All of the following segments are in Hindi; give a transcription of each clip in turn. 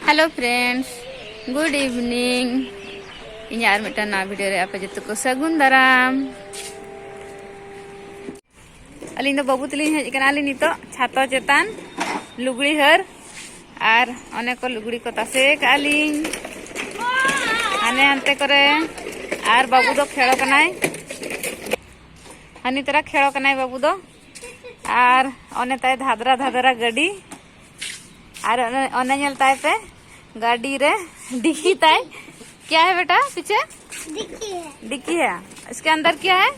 Hello friends, good evening. इन यार मिट्टा ना वीडियो रे आपे जतो को सगुन दाराम। अली दो बाबू तली हेज कना अली नितो छातो चेतान लुगड़ी हर आर अनेक लुगड़ी को तासे काली आने अंते करे आर बाबू दो खेलो कनाय हनी तरह खेलो कनाय बाबू दो आर अने ताय धादरा धादरा गाड़ी आर अने नेल ताय पे गाड़ी रे डिक्की ताय क्या है बेटा पीछे डिक्की है। इसके अंदर क्या है?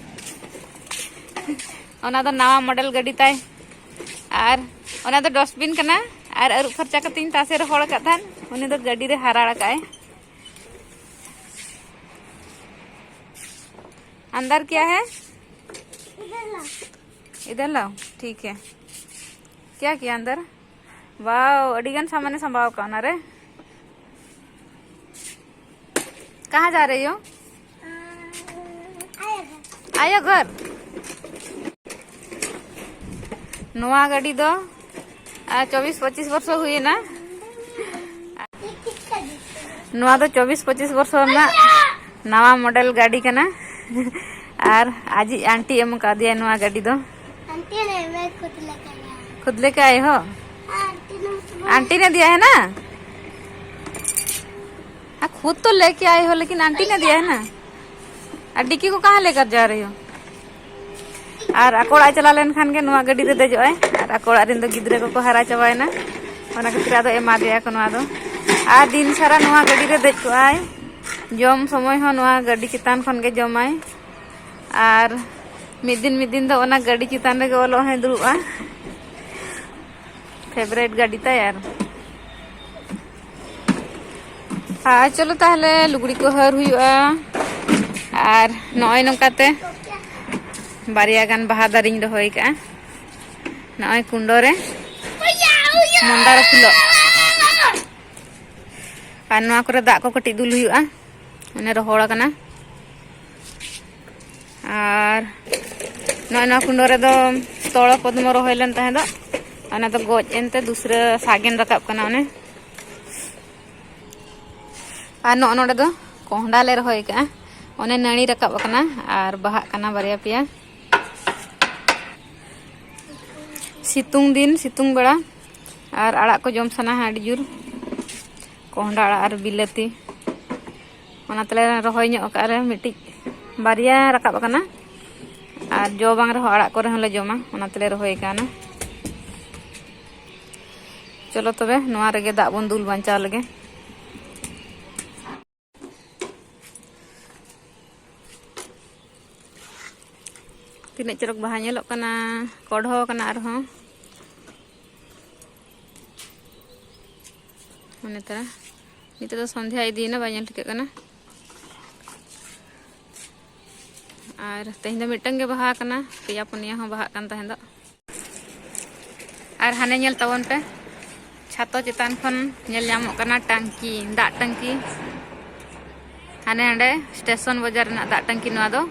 ओना दो नवा मॉडल गाड़ी ताय आर ओना दो डस्टबिन कना आर अरु खर्चा कतिन तासे रे होड़ काथान उनी दो गाड़ी रे हराड़ा काए। अंदर क्या है? इधर लाओ, ठीक है। क्या किया अंदर? वाओ, अडिगन सामान संभाव का ना रे। कहाँ जा रही हो? आयो घर। नवा गाड़ी दो 24-25 वर्ष हुई ना। नवा दो 24-25 वर्ष ना नवा मॉडल गाड़ी का ना। और आज आंटी एम का दिया नवा गाड़ी दो। आंटी ने मैं खुद लेके आए हो? आंटी ने दिया है ना। खुद तो लेके आए हो लेकिन आंटी ने दिया है ना। और डिक्की को कहाँ लेकर जा रही हो? और अकोड़ा चला लेन खान के नुआ गाड़ी रे देजोय और अकोड़ा रिन दो गिद्रे को हरा चबाय ना ओना खातिर आदो एमा दिया को नुआ दो आ दिन सारा नुआ गाड़ी रे देज को आय जम समय हो नुआ गाड़ी चितान खन के जमाय और मिद दिन दो ओना गाड़ी चितान रे ओलो है दुरुआ फेवरेट गाड़ी ता यार। हाँ चलो ताहले लुगड़ी को हर हुआ और नय नकाते बारिया गान बाहा दारिंग रहोय का नय कुंडो रे मंदार फुलो और नवा करे दाग को कटी दुल हुआ उन्हें रोहड़ा कना और नय नवा कुंडो रे दो तोड़ पद्म रोहय लेन ताहे दो अना तो गोज एनते दूसरे सागेन रकाब कना उन्हें और नोडे दो कोहडा ले रहोय का उन्हें नणी रकाब कना और बाहा कना बारिया पिया सितुंग दिन सितुंग बेड़ा और आड़ा को जम सना है अड़ी जुर कोहडा आड़ा और बिलाती ओना तले रहोय ᱧᱚᱜ का रे मिटी बारिया रकाब कना और जो बांग रहो आड़ा को रहले जमा ओना तले रहोय काना। चलो तबे नोआ रेगे दाग बन दुल बांचा लगे। तीन चरक बाहा नेलोग कना कढ़ो कना आरहों मने तरह नित तो संध्या इदी ना बाय ठिक कना और तेहन दो मिटंग के बाहा कना पेया पुनिया हो बाहा कान तहन दो और हाने नेल तवन पे छातो चितान खन नेल ᱧᱟᱢᱚᱜ कना टांकी दाग टांकी हाने हांडे स्टेशन बाजार ना दाग टांकी नवा दो